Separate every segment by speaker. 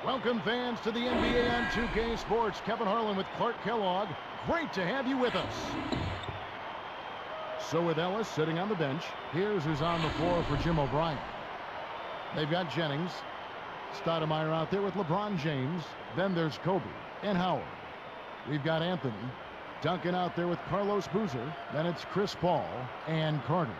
Speaker 1: Welcome, fans, to the NBA on 2K Sports. Kevin Harlan with Clark Kellogg. Great to have you with us. So with Ellis sitting on the bench, here's who's on the floor for Jim O'Brien. They've got Jennings, Stoudemire out there with LeBron James. Then there's Kobe and Howard. We've got Anthony, Duncan out there with Carlos Boozer. Then it's Chris Paul and Carter.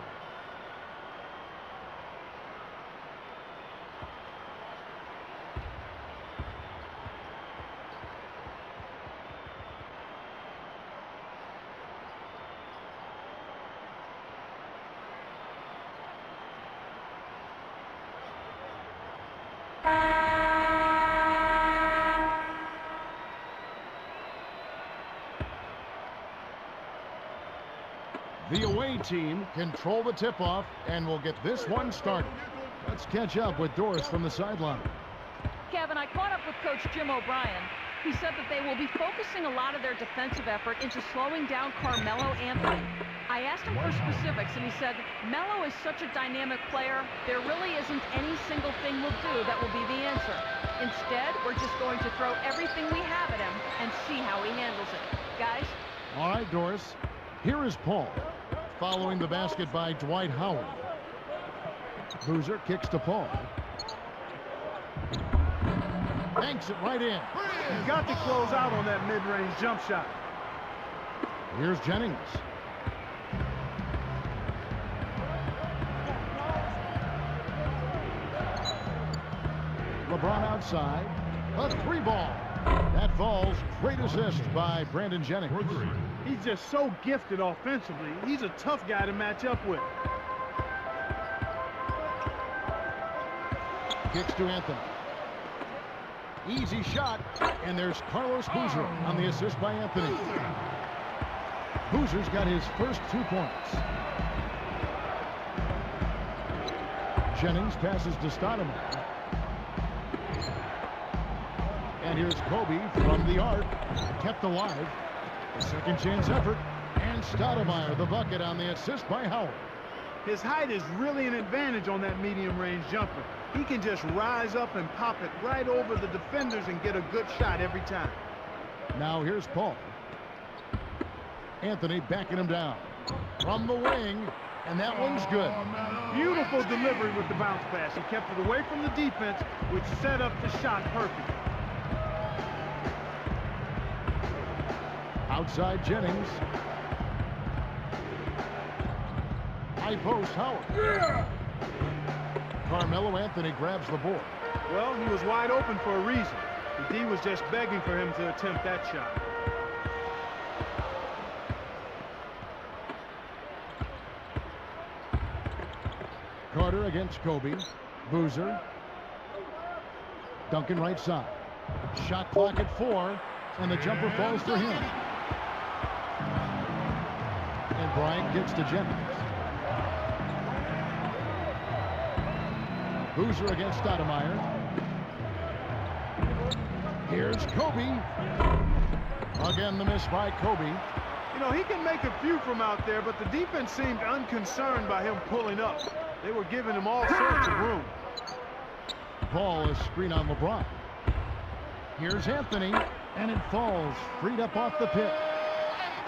Speaker 1: The away team control the tip-off, and we'll get this one started. Let's catch up with Doris from the sideline.
Speaker 2: Kevin, I caught up with Coach Jim O'Brien. He said that they will be focusing a lot of their defensive effort into slowing down Carmelo Anthony. I asked him for specifics, and he said, Melo is such a dynamic player, there really isn't any single thing we'll do that will be the answer. Instead, we're just going to throw everything we have at him and see how he handles it. Guys?
Speaker 1: All right, Doris. Here is Paul, following the basket by Dwight Howard. Boozer kicks to Paul. Banks it right in.
Speaker 3: You got to close out on that mid-range jump shot.
Speaker 1: Here's Jennings. LeBron outside. A three ball. That falls. Great assist by Brandon Jennings.
Speaker 3: He's just so gifted offensively. He's a tough guy to match up with.
Speaker 1: Kicks to Anthony. Easy shot. And there's Carlos Boozer on the assist by Anthony. Boozer's got his first 2 points. Jennings passes to Stoudemire. And here's Kobe from the arc. Kept alive. A second chance effort. And Stoudemire, the bucket on the assist by Howard.
Speaker 3: His height is really an advantage on that medium-range jumper. He can just rise up and pop it right over the defenders and get a good shot every time.
Speaker 1: Now here's Paul. Anthony backing him down. From the wing. And that one's good.
Speaker 3: Beautiful delivery with the bounce pass. He kept it away from the defense, which set up the shot perfectly.
Speaker 1: Outside Jennings. High post Howard. Yeah. Carmelo Anthony grabs the board.
Speaker 3: Well, he was wide open for a reason. The D was just begging for him to attempt that shot.
Speaker 1: Carter against Kobe. Boozer. Duncan right side. Shot clock at 4. And the jumper falls for him. And Bryant gets to Jennings. Boozer against Stoudemire. Here's Kobe. Again, the miss by Kobe.
Speaker 3: You know, he can make a few from out there, but the defense seemed unconcerned by him pulling up. They were giving him all sorts of room.
Speaker 1: Ball is screen on LeBron. Here's Anthony, and it falls, freed up off the pick.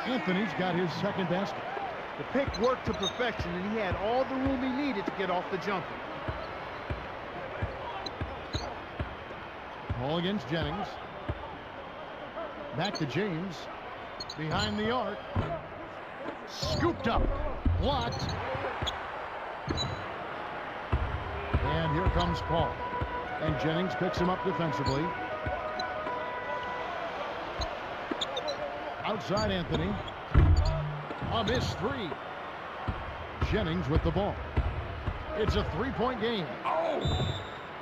Speaker 1: Anthony's got his second basket.
Speaker 3: The pick worked to perfection, and he had all the room he needed to get off the jumper.
Speaker 1: Ball against Jennings. Back to James. Behind the arc. Scooped up. Blocked. And here comes Paul. And Jennings picks him up defensively. Outside Anthony. A missed three. Jennings with the ball. It's a three-point game. Oh!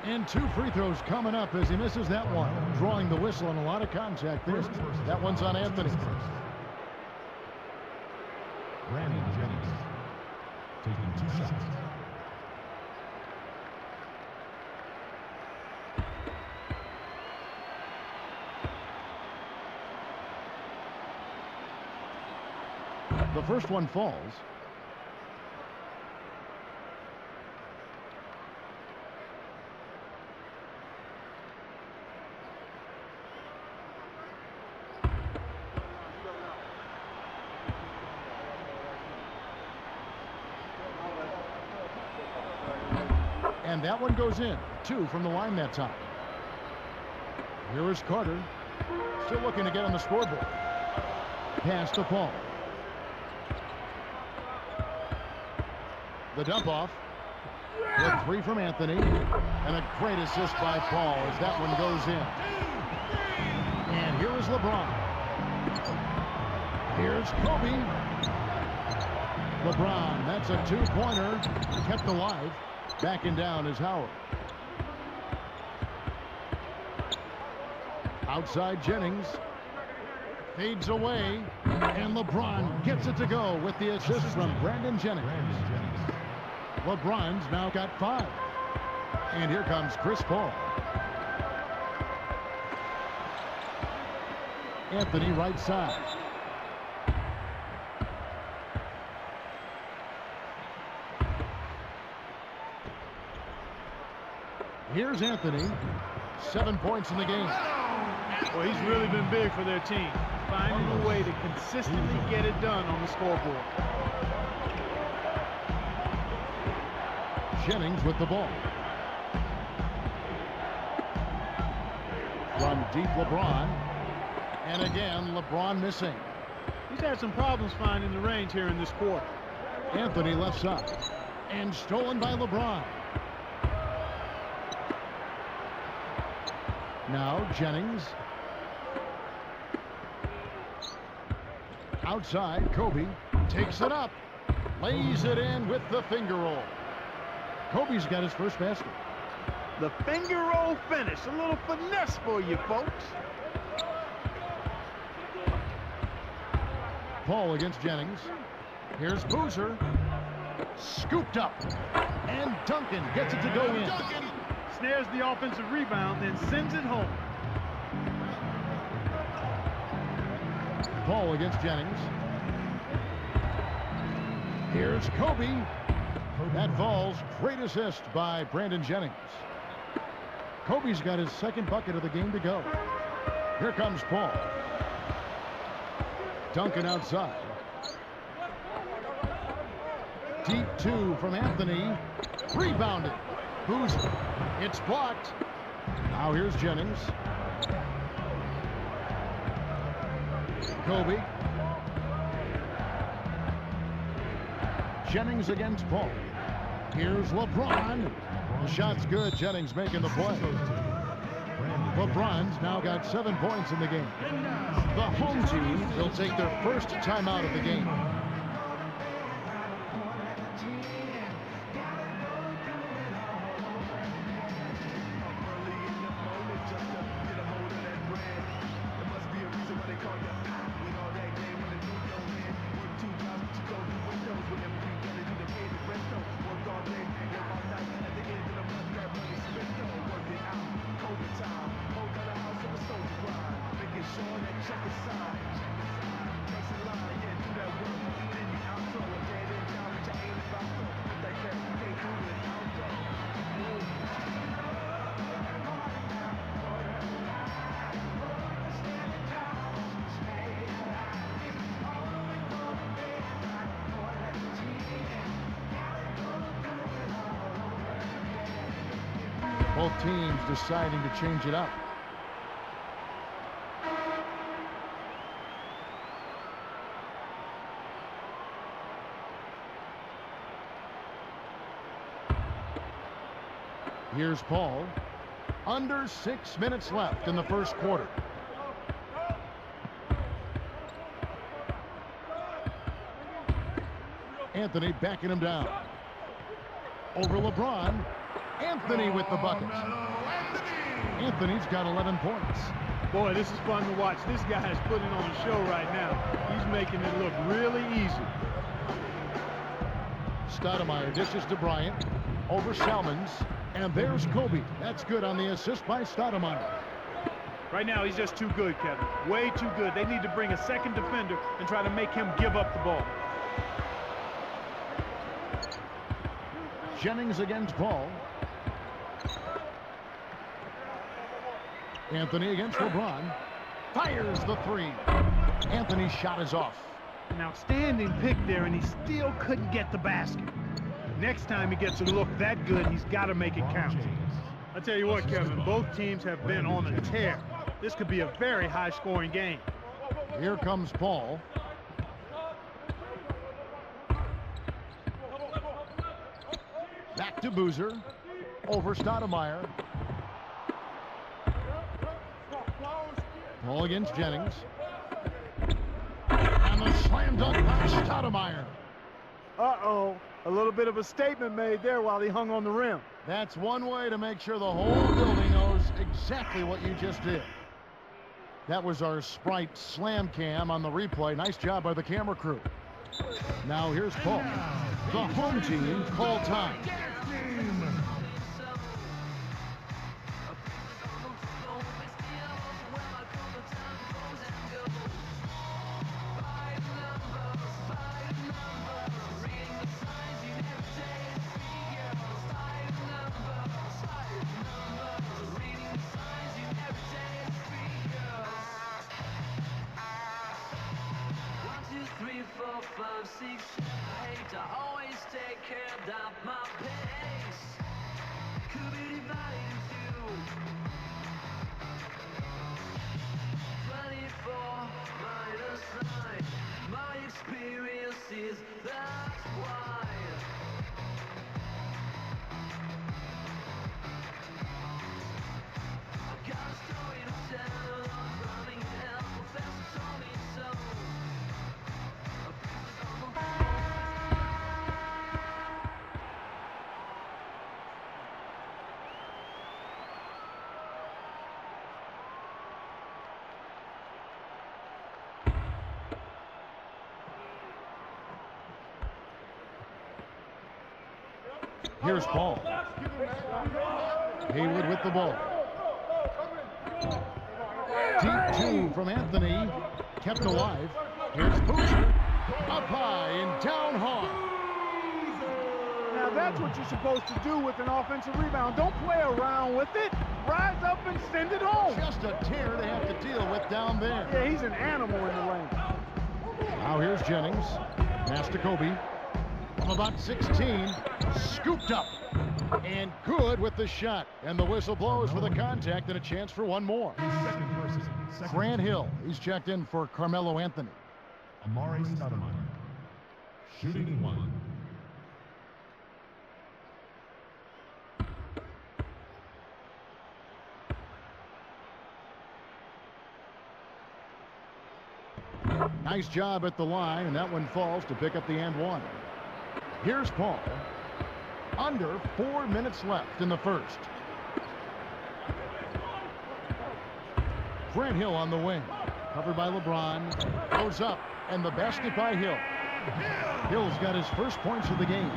Speaker 1: And 2 free throws coming up as he misses that one. Drawing the whistle and a lot of contact there. That one's on Anthony.
Speaker 4: Brandon Jennings taking 2 shots.
Speaker 1: The first one falls. And that one goes in. 2 from the line that time. Here is Carter. Still looking to get on the scoreboard. Pass to Paul. The dump off. With 3 from Anthony. And a great assist by Paul as that one goes in. And here is LeBron. Here's Kobe. LeBron, that's a 2-pointer. Kept alive. Backing down is Howard. Outside Jennings. Fades away. And LeBron gets it to go with the assist from Brandon Jennings. LeBron's now got 5. And here comes Chris Paul. Anthony right side. Here's Anthony. 7 points in the game.
Speaker 3: Well, he's really been big for their team, finding a way to consistently get it done on the scoreboard.
Speaker 1: Jennings with the ball. From deep LeBron. And again, LeBron missing.
Speaker 3: He's had some problems finding the range here in this quarter.
Speaker 1: Anthony left side. And stolen by LeBron. Now Jennings. Outside, Kobe takes it up. Lays it in with the finger roll. Kobe's got his first basket.
Speaker 3: The finger roll finish. A little finesse for you folks.
Speaker 1: Paul against Jennings. Here's Boozer. Scooped up. And Duncan gets it to go in.
Speaker 3: Snares the offensive rebound, then sends it home.
Speaker 1: Paul against Jennings. Here's Kobe. That falls. Great assist by Brandon Jennings. Kobe's got his second bucket of the game to go. Here comes Paul. Duncan outside. Deep 2 from Anthony. Rebounded. Boozer. It's blocked. Now here's Jennings. Kobe. Jennings against Paul. Here's LeBron. The shot's good. Jennings making the play. LeBron's now got 7 points in the game. The home team will take their first timeout of the game. Both teams deciding to change it up. Here's Paul. Under 6 minutes left in the first quarter. Anthony backing him down. Over LeBron. Anthony with the bucket. Anthony's got 11 points.
Speaker 3: Boy, this is fun to watch. This guy is putting on a show right now. He's making it look really easy.
Speaker 1: Stoudemire dishes to Bryant. Over Salmons. And there's Kobe. That's good on the assist by Stoudemire.
Speaker 3: Right now, he's just too good, Kevin. Way too good. They need to bring a second defender and try to make him give up the ball.
Speaker 1: Jennings against Paul. Anthony against LeBron. Fires the 3. Anthony's shot is off.
Speaker 3: An outstanding pick there, and he still couldn't get the basket. Next time he gets a look that good, he's got to make it count. I tell you what, Kevin, both teams have been on a tear. This could be a very high-scoring game.
Speaker 1: Here comes Paul. Back to Boozer. Over Stoudemire. Paul against Jennings. And the slam dunk by Stoudemire.
Speaker 3: Uh-oh. A little bit of a statement made there while he hung on the rim.
Speaker 1: That's one way to make sure the whole building knows exactly what you just did. That was our Sprite slam cam on the replay. Nice job by the camera crew. Now here's Paul. The home team call time. Here's Paul. Haywood with the ball. Deep two from Anthony. Kept alive. Here's Boozer. Up high and down hard.
Speaker 3: Now that's what you're supposed to do with an offensive rebound. Don't play around with it. Rise up and send it home.
Speaker 1: Just a tear they have to deal with down there.
Speaker 3: Yeah, he's an animal in the lane.
Speaker 1: Now here's Jennings. Pass to Kobe. From about 16. Scooped up. And good with the shot. And the whistle blows for the contact and a chance for one more. Grant Hill. He's checked in for Carmelo Anthony.
Speaker 4: Amari Stoudemire. Shooting one.
Speaker 1: Nice job at the line, and that one falls to pick up the and one. Here's Paul. Under 4 minutes left in the first. Grant Hill on the wing. Covered by LeBron. Goes up, and the basket by Hill. Hill's got his first points of the game.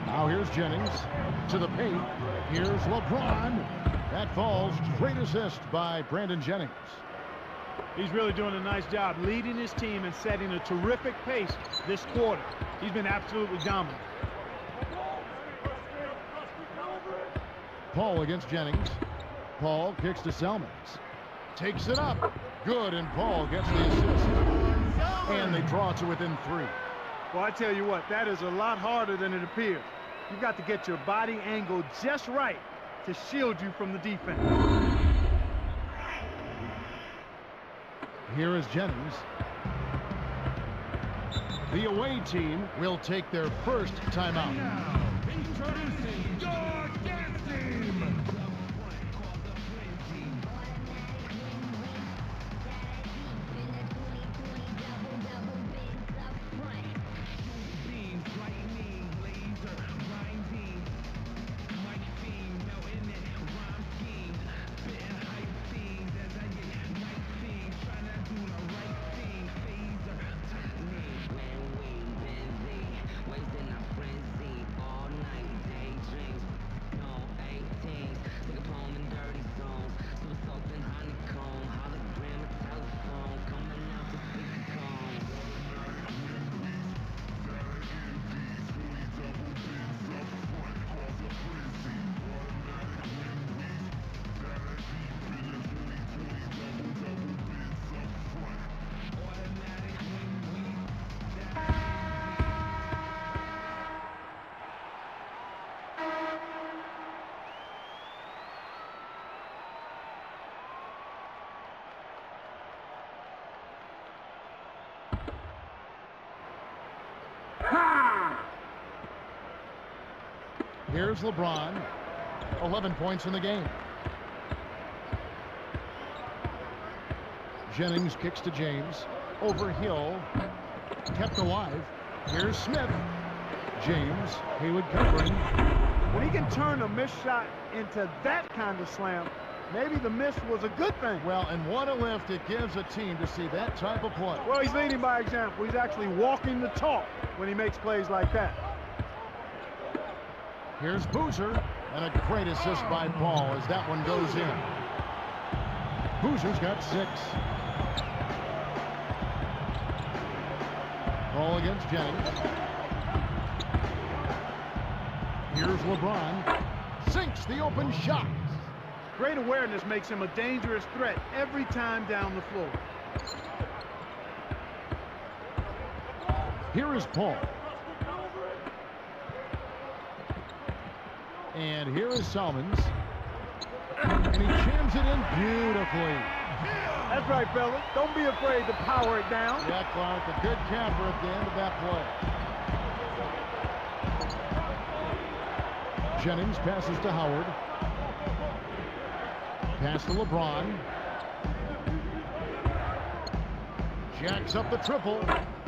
Speaker 1: Now here's Jennings to the paint. Here's LeBron. That falls. Great assist by Brandon Jennings.
Speaker 3: He's really doing a nice job leading his team and setting a terrific pace this quarter. He's been absolutely dominant.
Speaker 1: Paul against Jennings. Paul kicks to Selmans. Takes it up. Good, and Paul gets the assist. And they draw to within 3.
Speaker 3: Well, I tell you what, that is a lot harder than it appears. You've got to get your body angle just right to shield you from the defense.
Speaker 1: Here is Jennings. The away team will take their first timeout.
Speaker 4: Introducing your dance team.
Speaker 5: Wasting our frenzy all night, daydream.
Speaker 1: Here's LeBron. 11 points in the game. Jennings kicks to James. Over Hill. Kept alive. Here's Smith. James. Haywood covering.
Speaker 3: When he can turn a missed shot into that kind of slam, maybe the miss was a good thing.
Speaker 1: Well, and what a lift it gives a team to see that type of play.
Speaker 3: Well, he's leading by example. He's actually walking the talk when he makes plays like that.
Speaker 1: Here's Boozer, and a great assist by Paul as that one goes in. Boozer's got 6. Ball against Jennings. Here's LeBron. Sinks the open shot.
Speaker 3: Great awareness makes him a dangerous threat every time down the floor.
Speaker 1: Here is Paul. And here is Salmons. And he jams it in beautifully.
Speaker 3: That's right, fellas. Don't be afraid to power it down.
Speaker 1: Yeah, Clark, a good capper at the end of that play. Jennings passes to Howard. Pass to LeBron. Jacks up the triple.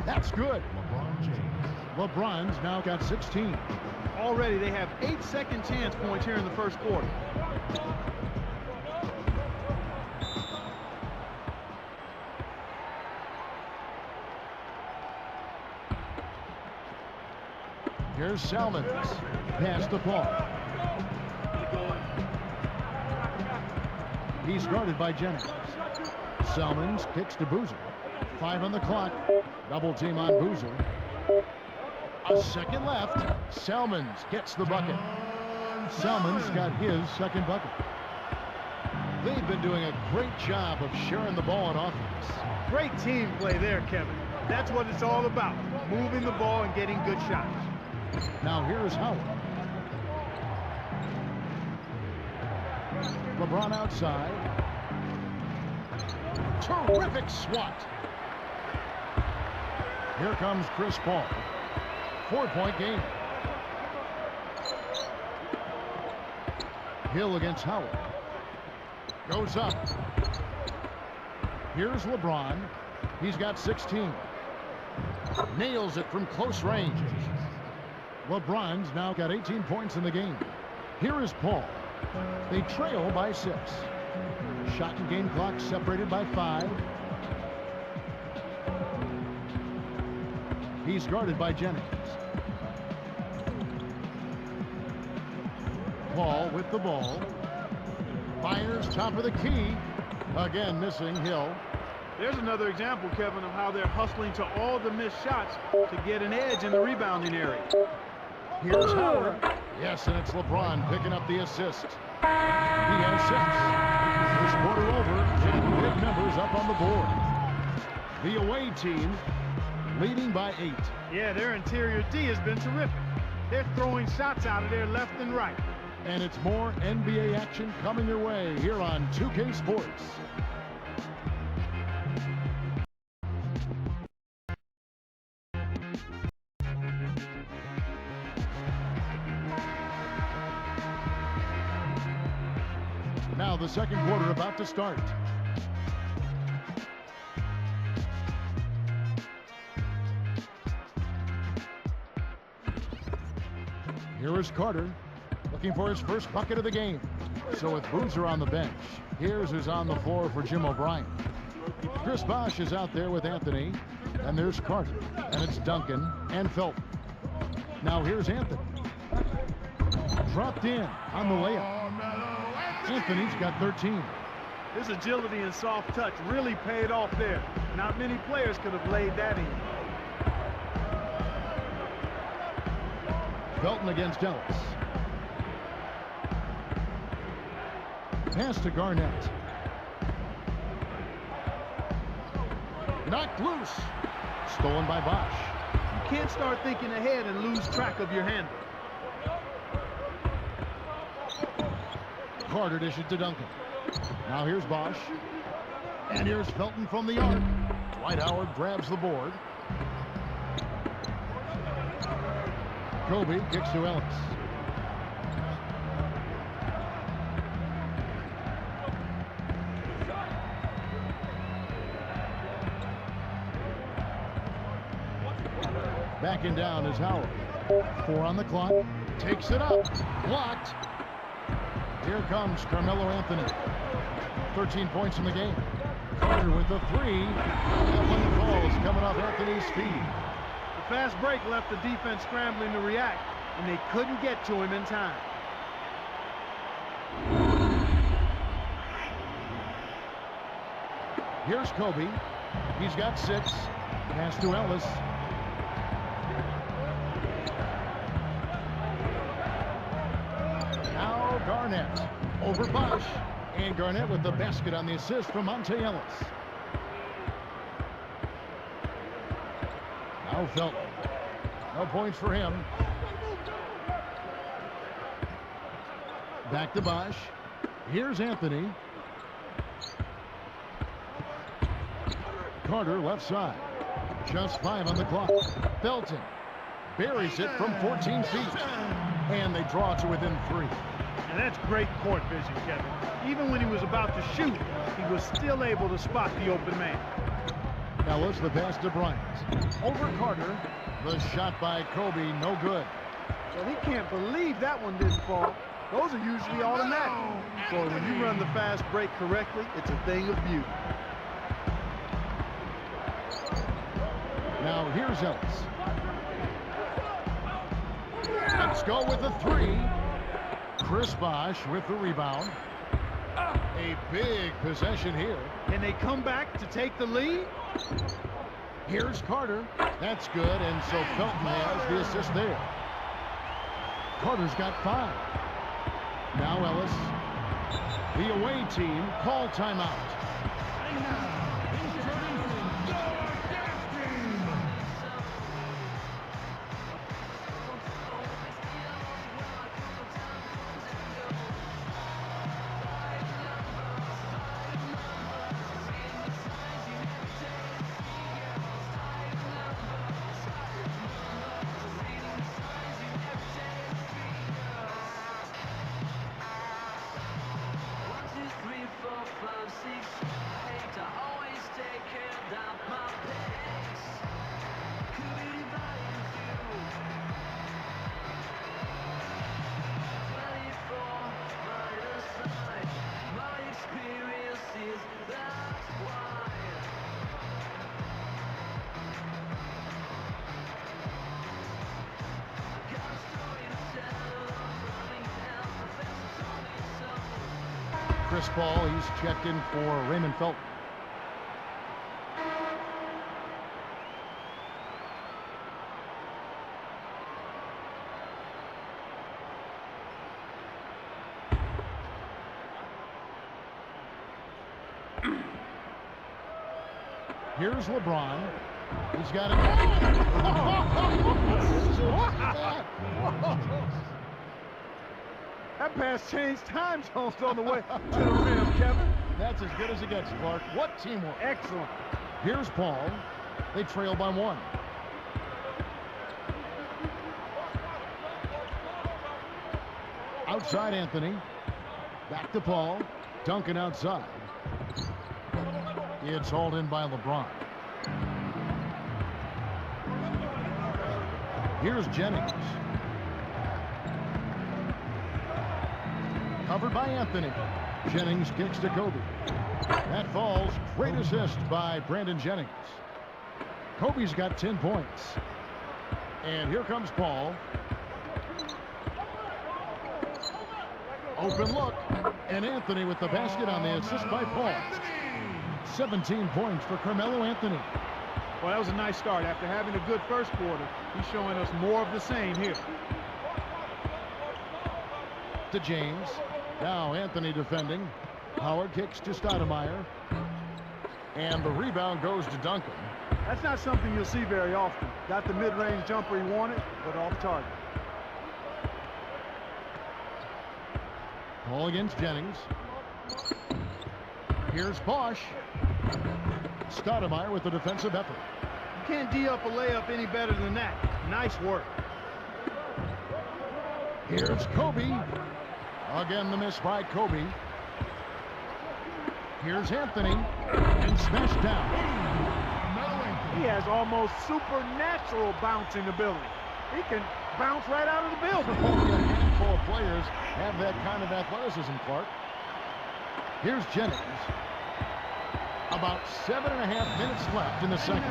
Speaker 1: That's good.
Speaker 4: LeBron James.
Speaker 1: LeBron's now got 16.
Speaker 3: Already they have 8 second chance points here in the first quarter.
Speaker 1: Here's Salmons. Pass to Paul. He's guarded by Jennings. Salmons kicks to Boozer. 5 on the clock. Double team on Boozer. A second left. Salmons gets the bucket. Salmons got his second bucket. They've been doing a great job of sharing the ball on offense.
Speaker 3: Great team play there, Kevin. That's what it's all about. Moving the ball and getting good shots.
Speaker 1: Now here's Howard. LeBron outside. Terrific swat. Here comes Chris Paul. 4-point game. Hill against Howard. Goes up. Here's LeBron. He's got 16. Nails it from close range. LeBron's now got 18 points in the game. Here is Paul. They trail by 6. Shot and game clock separated by 5. He's guarded by Jennings. Paul with the ball. Fires top of the key. Again missing Hill.
Speaker 3: There's another example, Kevin, of how they're hustling to all the missed shots to get an edge in the rebounding area.
Speaker 1: Here's Howard. Yes, and it's LeBron picking up the assist. He has 6. First quarter over, and big numbers up on the board. The away team leading by 8.
Speaker 3: Yeah, their interior D has been terrific. They're throwing shots out of there left and right.
Speaker 1: And it's more NBA action coming your way here on 2K Sports. Now the second quarter about to start. Here is Carter looking for his first bucket of the game. So with Boozer on the bench, here's who's on the floor for Jim O'Brien. Chris Bosh is out there with Anthony, and there's Carter, and it's Duncan and Felton. Now here's Anthony. Dropped in on the layup. Anthony's got 13.
Speaker 3: His agility and soft touch really paid off there. Not many players could have laid that in.
Speaker 1: Felton against Ellis. Pass to Garnett. Knocked loose. Stolen by Bosh.
Speaker 3: You can't start thinking ahead and lose track of your handle.
Speaker 1: Carter dishes to Duncan. Now here's Bosh. And here's Felton from the arc. Dwight Howard grabs the board. Kobe kicks to Ellis. Backing down is Howard. 4 on the clock. Takes it up. Blocked. Here comes Carmelo Anthony. 13 points in the game. Carter with the 3. That one falls coming off Anthony's feet.
Speaker 3: The fast break left the defense scrambling to react, and they couldn't get to him in time.
Speaker 1: Here's Kobe. He's got 6. Pass to Ellis. Now Garnett over Bosch. And Garnett with the basket on the assist from Monte Ellis. Now Felton. No points for him. Back to Bosch. Here's Anthony. Carter left side. Just 5 on the clock. Felton buries it from 14 feet. And they draw to within 3.
Speaker 3: And that's great court vision, Kevin. Even when he was about to shoot, he was still able to spot the open man.
Speaker 1: Ellis, the pass to Bryant. Over Carter. The shot by Kobe, no good.
Speaker 3: Well, he can't believe that one didn't fall. Those are usually automatic. So when you run the fast break correctly, it's a thing of beauty.
Speaker 1: Now here's Ellis. Let's go with the 3. Chris Bosch with the rebound. A big possession here.
Speaker 3: Can they come back to take the lead?
Speaker 1: Here's Carter. That's good, and so Felton has the assist there. Carter's got 5. Now Ellis. The away team call timeout.
Speaker 4: And now, introducing your dance team.
Speaker 1: Chris Paul, he's checked in for Raymond Felton. Here's LeBron. He's got it.
Speaker 3: That pass changed time zones on the way to the rim, Kevin.
Speaker 1: That's as good as it gets, Clark. What teamwork.
Speaker 3: Excellent.
Speaker 1: Here's Paul. They trail by 1. Outside Anthony. Back to Paul. Duncan outside. It's hauled in by LeBron. Here's Jennings. Covered by Anthony. Jennings kicks to Kobe. That falls. Great assist by Brandon Jennings. Kobe's got 10 points. And here comes Paul. Open look. And Anthony with the basket on the assist by Paul. 17 points for Carmelo Anthony.
Speaker 3: Well, that was a nice start. After having a good first quarter, he's showing us more of the same here.
Speaker 1: To James. Now Anthony defending. Howard kicks to Stoudemire. And the rebound goes to Duncan.
Speaker 3: That's not something you'll see very often. Got the mid-range jumper he wanted, but off target.
Speaker 1: Ball against Jennings. Here's Bosch. Stoudemire with the defensive effort.
Speaker 3: You can't D up a layup any better than that. Nice work.
Speaker 1: Here's Kobe. Again, the miss by Kobe. Here's Anthony. And smashed down.
Speaker 3: He has almost supernatural bouncing ability. He can bounce right out of the building.
Speaker 1: Only a handful of players have that kind of athleticism, Clark. Here's Jennings. About 7.5 minutes left in the second.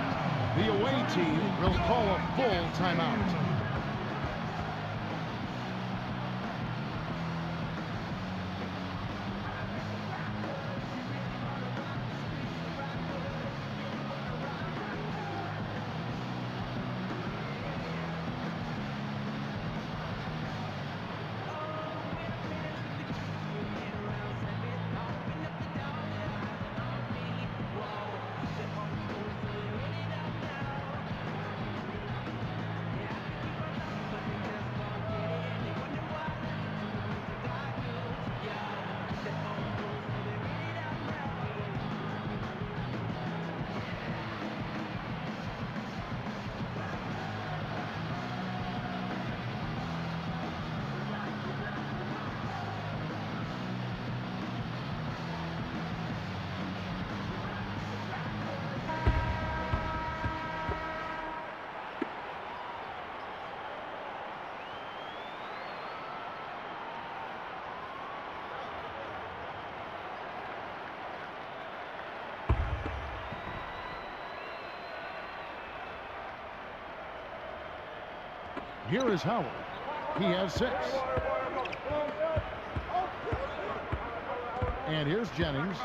Speaker 1: The away team will call a full timeout. Here is Howard. He has 6. And here's Jennings.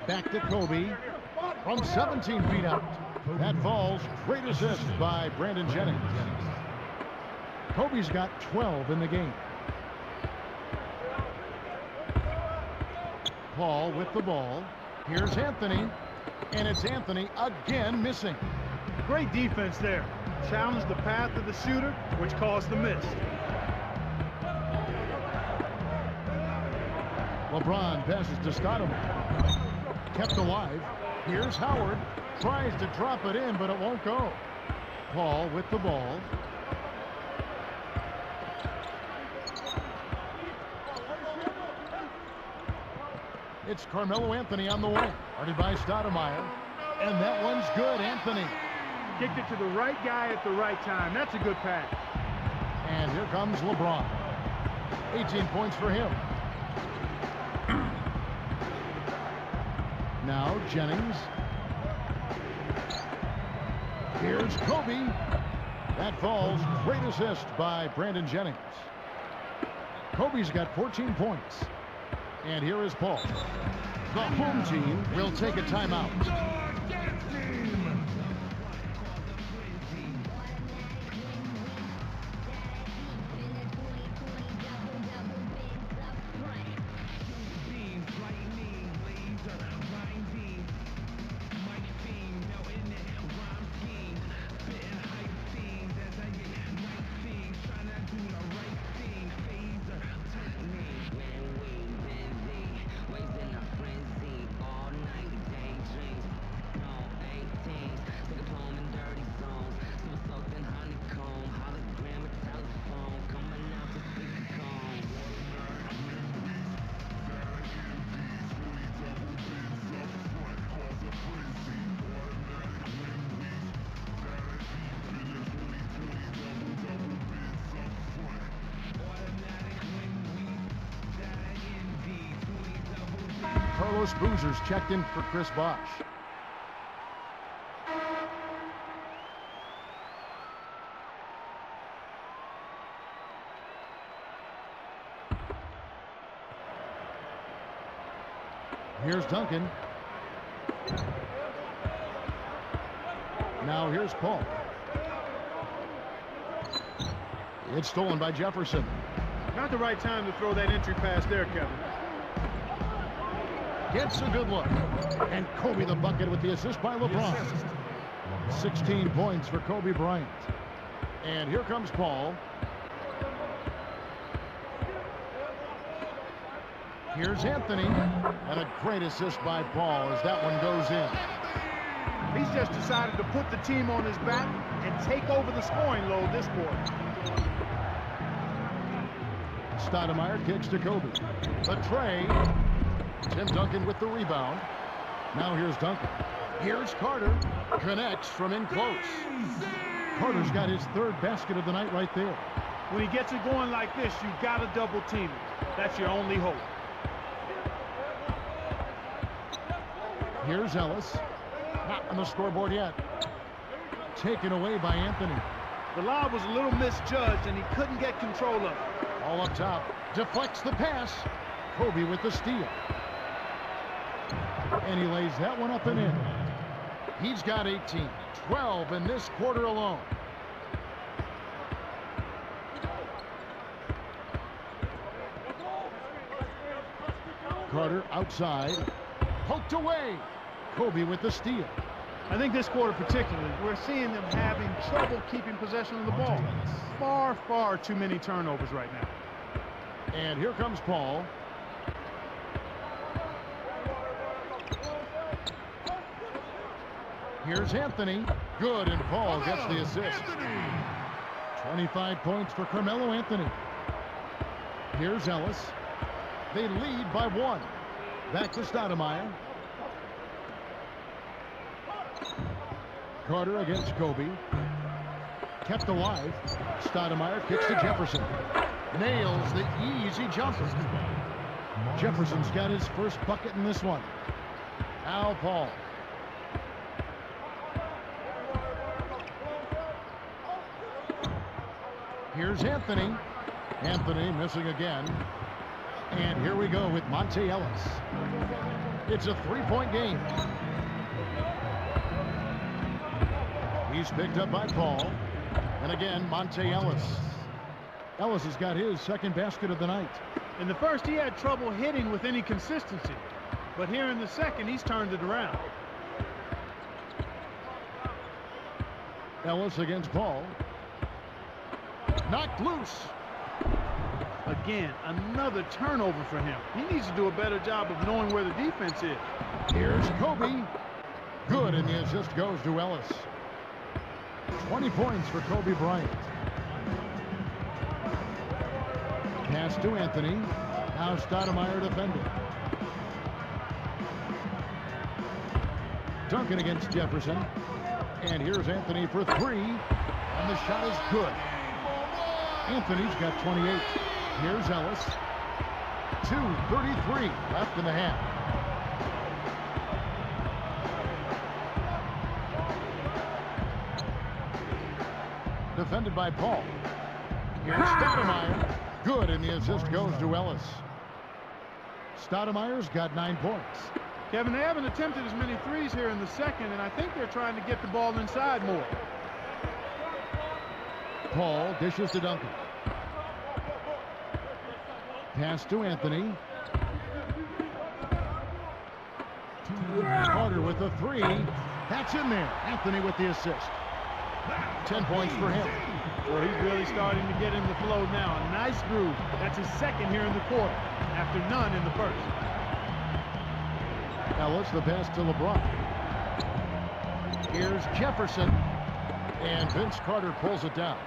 Speaker 1: Back to Kobe. From 17 feet out. That falls. Great assist by Brandon Jennings. Kobe's got 12 in the game. Paul with the ball. Here's Anthony. And it's Anthony again missing.
Speaker 3: Great defense there. Challenged the path of the shooter, which caused the miss.
Speaker 1: LeBron passes to Stoudemire. Kept alive. Here's Howard. Tries to drop it in, but it won't go. Paul with the ball. It's Carmelo Anthony on the wing. Guarded by Stoudemire. And that one's good. Anthony.
Speaker 3: Kicked it to the right guy at the right time. That's a good pass.
Speaker 1: And here comes LeBron. 18 points for him. Now Jennings. Here's Kobe. That falls. Great assist by Brandon Jennings. Kobe's got 14 points. And here is Paul. The home team will take a timeout. Carlos Boozer's checked in for Chris Bosh. Here's Duncan. Now here's Paul. It's stolen by Jefferson.
Speaker 3: Not the right time to throw that entry pass there, Kevin.
Speaker 1: Gets a good look. And Kobe the bucket with the assist by LeBron. 16 points for Kobe Bryant. And here comes Paul. Here's Anthony. And a great assist by Paul as that one goes in.
Speaker 3: He's just decided to put the team on his back and take over the scoring load this quarter.
Speaker 1: Stoudemire kicks to Kobe. The tray. Tim Duncan with the rebound. Now here's Duncan. Here's Carter. Connects from in close. Carter's got his third basket of the night right there.
Speaker 3: When he gets it going like this, you got to double team him. That's your only hope.
Speaker 1: Here's Ellis. Not on the scoreboard yet. Taken away by Anthony.
Speaker 3: The lob was a little misjudged, and he couldn't get control of it.
Speaker 1: All up top. Deflects the pass. Kobe with the steal. And he lays that one up and in. He's got 18. 12 in this quarter alone. Carter outside. Poked away. Kobe with the steal.
Speaker 3: I think this quarter particularly, we're seeing them having trouble keeping possession of the ball. Far, far too many turnovers right now.
Speaker 1: And here comes Paul. Here's Anthony. Good, and Paul gets the assist. 25 points for Carmelo Anthony. Here's Ellis. They lead by 1. Back to Stoudemire. Carter against Kobe. Kept alive. Stoudemire kicks to Jefferson. Nails the easy jumper. Jefferson's got his first bucket in this one. Now Paul. Here's Anthony. Anthony missing again. And here we go with Monte Ellis. It's a 3-point game. He's picked up by Paul. And again, Monte Ellis. Ellis has got his second basket of the night.
Speaker 3: In the first, he had trouble hitting with any consistency. But here in the second, he's turned it around.
Speaker 1: Ellis against Paul. Knocked loose.
Speaker 3: Again, another turnover for him. He needs to do a better job of knowing where the defense is.
Speaker 1: Here's Kobe. Good, and the assist goes to Ellis. 20 points for Kobe Bryant. Pass to Anthony. Now Stoudemire defending. Duncan against Jefferson. And here's Anthony for 3. And the shot is good. Anthony's got 28. Here's Ellis. 2:33 left in the half. Defended by Paul. Here's Stoudemire. Good, and the assist goes to Ellis. Stoudemire's got 9 points.
Speaker 3: Kevin, they haven't attempted as many threes here in the second, and I think they're trying to get the ball inside more.
Speaker 1: Paul dishes to Duncan. Pass to Anthony. Carter with the 3. That's in there. Anthony with the assist. 10 points for him.
Speaker 3: Well, he's really starting to get in the flow now. A nice groove. That's his second here in the quarter, after none in the first.
Speaker 1: Ellis, the pass to LeBron. Here's Jefferson. And Vince Carter pulls it down.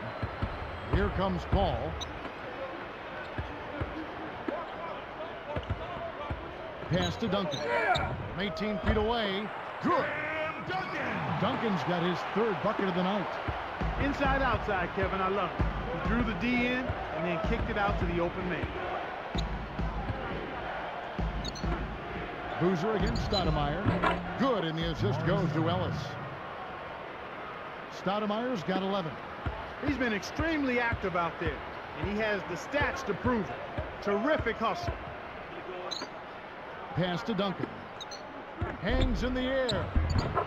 Speaker 1: Here comes Paul. Pass to Duncan. 18 feet away. Good. Duncan's got his third bucket of the night.
Speaker 3: Inside, outside, Kevin. I love it. He drew the D in and then kicked it out to the open man.
Speaker 1: Boozer against Stoudemire. Good, and the assist goes to Ellis. Stoudemire's got 11.
Speaker 3: He's been extremely active out there, and he has the stats to prove it. Terrific hustle.
Speaker 1: Pass to Duncan. Hangs in the air.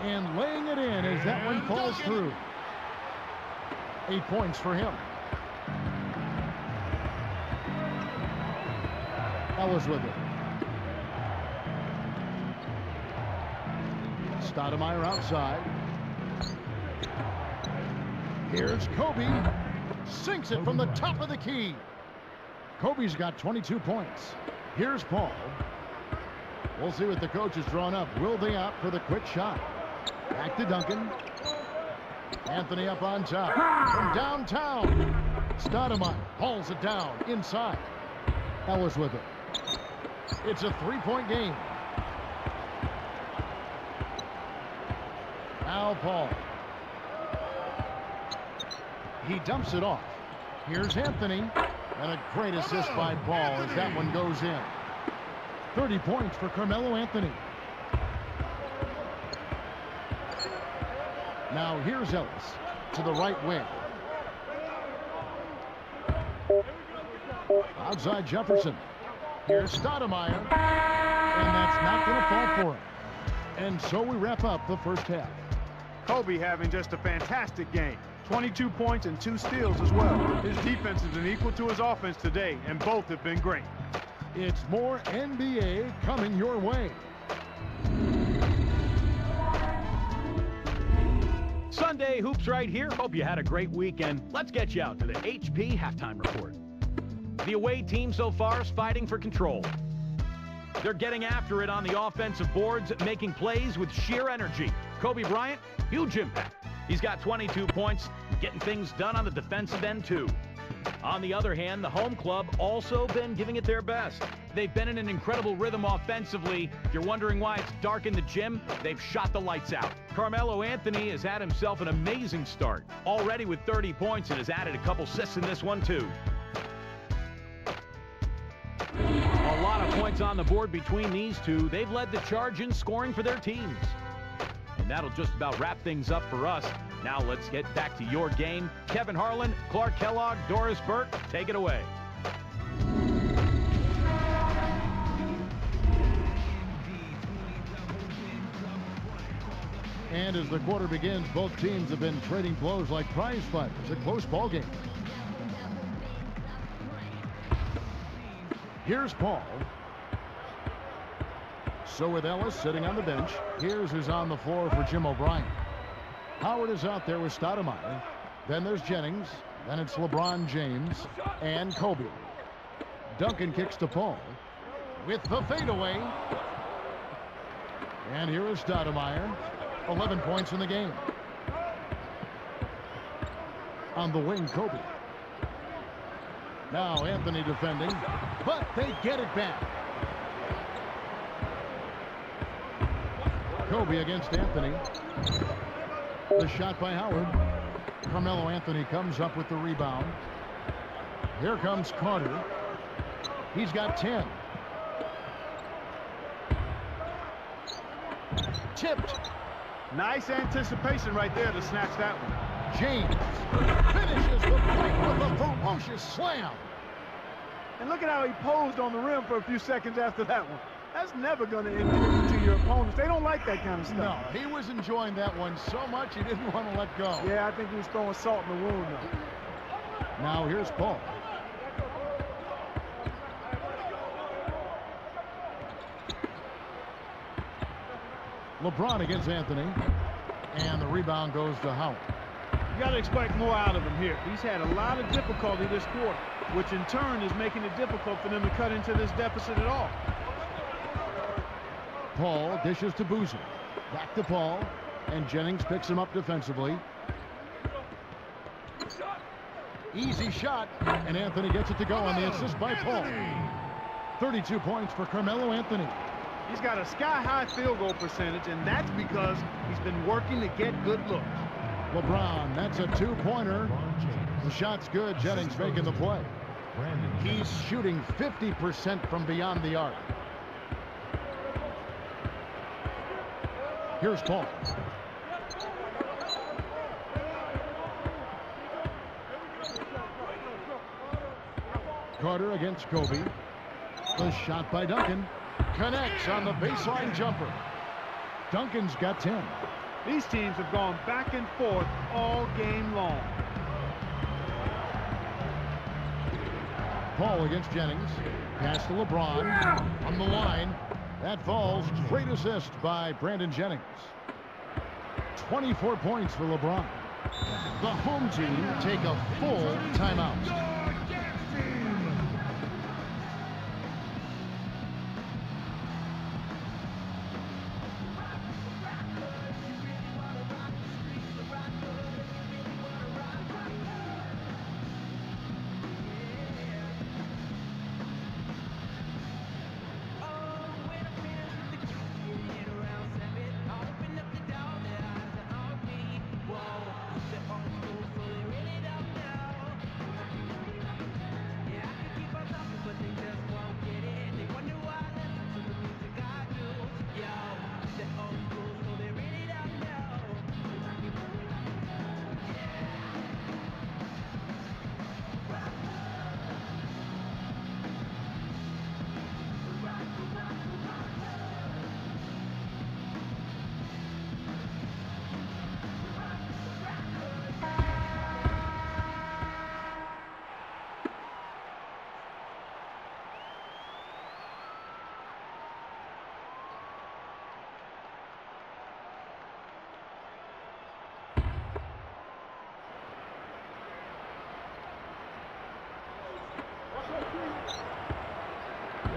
Speaker 1: And laying it in as that one falls through. 8 points for him. Ellis with it. Stoudemire outside. Here's Kobe. Sinks it from the top of the key. Kobe's got 22 points. Here's Paul. We'll see what the coach has drawn up. Will they opt for the quick shot? Back to Duncan. Anthony up on top. From downtown. Stoudemire hauls it down inside. Ellis with it. It's a 3-point game. Now Paul. He dumps it off. Here's Anthony. And a great assist by Paul as that one goes in. 30 points for Carmelo Anthony. Now here's Ellis to the right wing. Outside Jefferson. Here's Stoudemire. And that's not going to fall for him. And so we wrap up the first half.
Speaker 3: Kobe having just a fantastic game. 22 points and 2 steals as well. His defense has been equal to his offense today, and both have been great.
Speaker 1: It's more NBA coming your way.
Speaker 5: Sunday Hoops right here. Hope you had a great weekend. Let's get you out to the HP Halftime Report. The away team so far is fighting for control. They're getting after it on the offensive boards, making plays with sheer energy. Kobe Bryant, huge impact. He's got 22 points, getting things done on the defensive end too. On the other hand, the home club also been giving it their best. They've been in an incredible rhythm offensively. If you're wondering why it's dark in the gym, they've shot the lights out. Carmelo Anthony has had himself an amazing start, already with 30 points and has added a couple assists in this one too. A lot of points on the board between these two. They've led the charge in scoring for their teams. And that'll just about wrap things up for us. Now let's get back to your game. Kevin Harlan, Clark Kellogg, Doris Burke, take it away.
Speaker 1: And as the quarter begins, both teams have been trading blows like prize fighters. A close ball game. Here's Paul. So with Ellis sitting on the bench, here's who's on the floor for Jim O'Brien. Howard is out there with Stoudemire. Then there's Jennings. Then it's LeBron James and Kobe. Duncan kicks to Paul with the fadeaway. And here is Stoudemire. 11 points in the game. On the wing, Kobe. Now Anthony defending, but they get it back. Kobe against Anthony. The shot by Howard. Carmelo Anthony comes up with the rebound. Here comes Carter. He's got 10. Tipped.
Speaker 3: Nice anticipation right there to snatch that one.
Speaker 1: James finishes the play with a ferocious slam.
Speaker 3: And look at how he posed on the rim for a few seconds after that one. That's never going to end to your opponents. They don't like that kind of stuff.
Speaker 1: No, he was enjoying that one so much he didn't want to let go.
Speaker 3: Yeah, I think he was throwing salt in the wound, though.
Speaker 1: Now here's Paul. LeBron against Anthony. And the rebound goes to Howard.
Speaker 3: You got to expect more out of him here. He's had a lot of difficulty this quarter, which in turn is making it difficult for them to cut into this deficit at all.
Speaker 1: Paul dishes to Boozer. Back to Paul. And Jennings picks him up defensively. Easy shot. And Anthony gets it to go on the assist by Paul. 32 points for Carmelo Anthony.
Speaker 3: He's got a sky-high field goal percentage, and that's because he's been working to get good looks.
Speaker 1: LeBron, that's a two-pointer. The shot's good. Jennings making the play. He's shooting 50% from beyond the arc. Here's Paul. Carter against Kobe. The shot by Duncan. Connects on the baseline jumper. Duncan's got 10.
Speaker 3: These teams have gone back and forth all game long.
Speaker 1: Paul against Jennings. Pass to LeBron. On the line. That falls. Great assist by Brandon Jennings. 24 points for LeBron. The home team take a full timeout.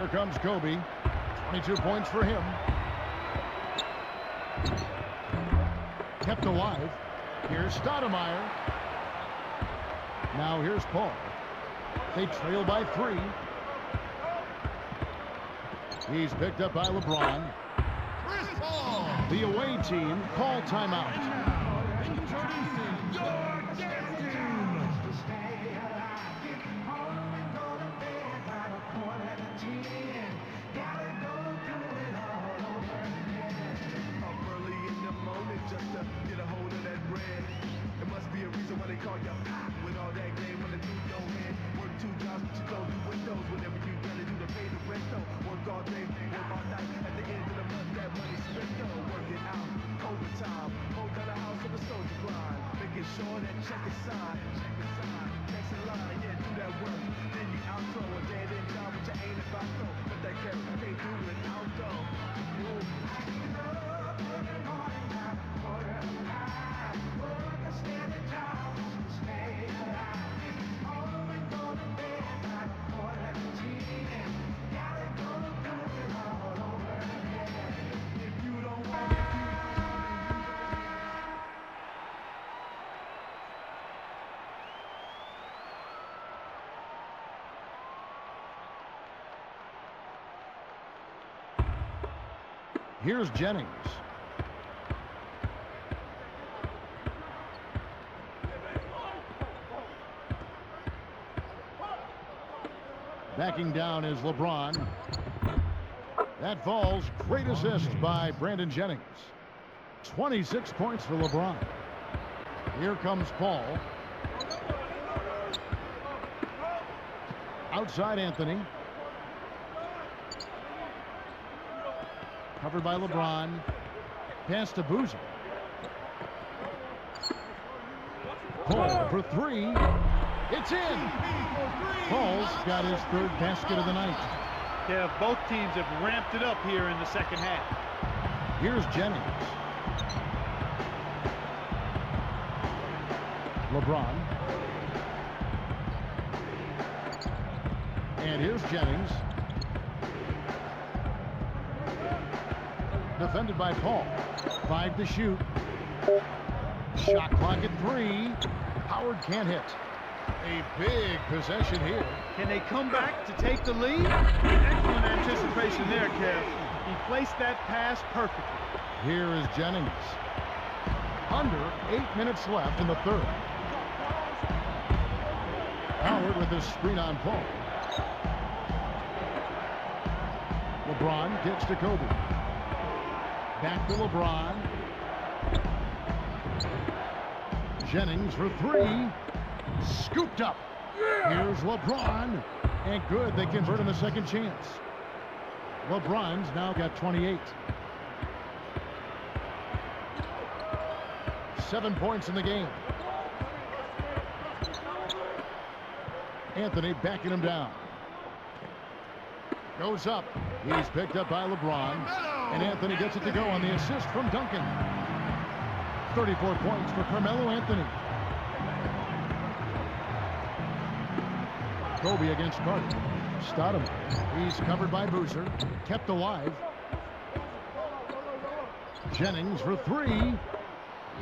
Speaker 1: Here comes Kobe. 22 points for him. Kept alive. Here's Stoudemire. Now here's Paul. They trail by 3. He's picked up by LeBron.
Speaker 4: Chris Paul.
Speaker 1: The away team call timeout.
Speaker 4: And now, introducing your guest team.
Speaker 6: Early in the morning just to get a hold of that bread. There must be a reason why they call you hot with all that game running through your head. Work 2 jobs, but you don't do windows. Whatever you gotta do to pay the rent though. Work all day, work all night. At the end of the month, that money spent though. Work it out, overtime. Hold down the house on the soldier grind. Making sure that check is signed. Next in line, yeah, do that work. Then you outro a dead end job, which you ain't about though. But that carry you can't do without though.
Speaker 1: Here's Jennings. Backing down is LeBron. That falls. Great assist by Brandon Jennings. 26 points for LeBron. Here comes Paul. Outside Anthony. Covered by LeBron. Pass to Boozer. Paul for 3. It's in. Paul's got his 3rd basket of the night.
Speaker 3: Yeah, both teams have ramped it up here in the second half.
Speaker 1: Here's Jennings. LeBron. And here's Jennings. Defended by Paul. 5 to shoot. Shot clock at 3. Howard can't hit. A big possession here.
Speaker 3: Can they come back to take the lead? Excellent anticipation there, Kev. He placed that pass perfectly.
Speaker 1: Here is Jennings. Under 8 minutes left in the 3rd. Howard with his screen on Paul. LeBron gets to Kobe. Back to LeBron. Jennings for 3. Scooped up. Here's LeBron. And good. They convert on the second chance. LeBron's now got 28. 7 points in the game. Anthony backing him down. Goes up. He's picked up by LeBron. And Anthony gets it to go on the assist from Duncan. 34 points for Carmelo Anthony. Kobe against Carter. Stoudemire. He's covered by Boozer. Kept alive. Jennings for 3.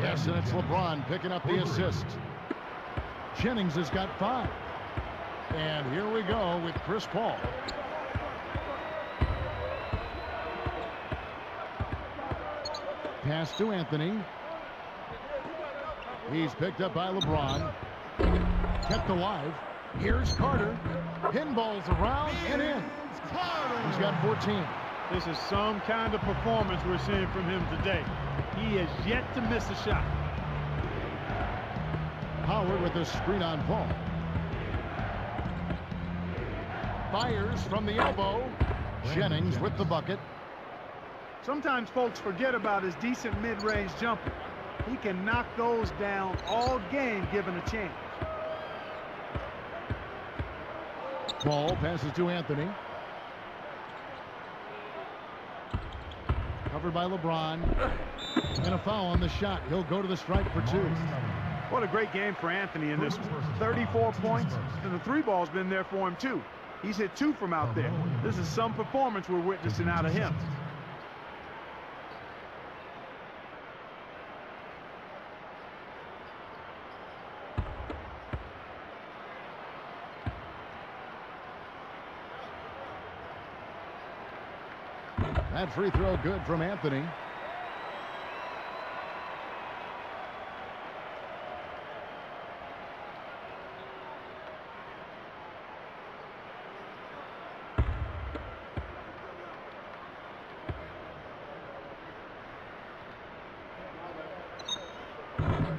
Speaker 1: Yes, and it's LeBron picking up the assist. Jennings has got 5. And here we go with Chris Paul. Pass to Anthony. He's picked up by LeBron. Kept alive. Here's Carter. Pinballs around and in. He's got 14.
Speaker 3: This is some kind of performance we're seeing from him today. He has yet to miss a shot.
Speaker 1: Howard with a screen on Paul. Fires from the elbow. Jennings with the bucket.
Speaker 3: Sometimes folks forget about his decent mid-range jumper. He can knock those down all game given a chance.
Speaker 1: Paul passes to Anthony. Covered by LeBron. And a foul on the shot. He'll go to the stripe for 2.
Speaker 3: What a great game for Anthony in this one. 34 points, and the 3 ball's been there for him too. He's hit 2 from out there. This is some performance we're witnessing out of him.
Speaker 1: That free throw good from Anthony.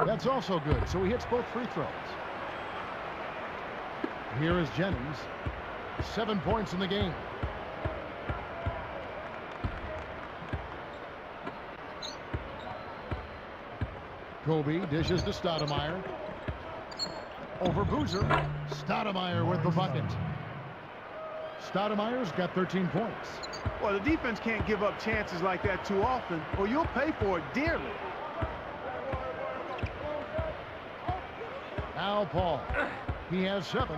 Speaker 1: That's also good, so he hits both free throws. Here is Jennings. 7 points in the game. Kobe dishes to Stoudemire. Over Boozer. Stoudemire with the bucket. Stoudemire's got 13 points.
Speaker 3: Well, the defense can't give up chances like that too often, or you'll pay for it dearly.
Speaker 1: Now Paul. He has 7.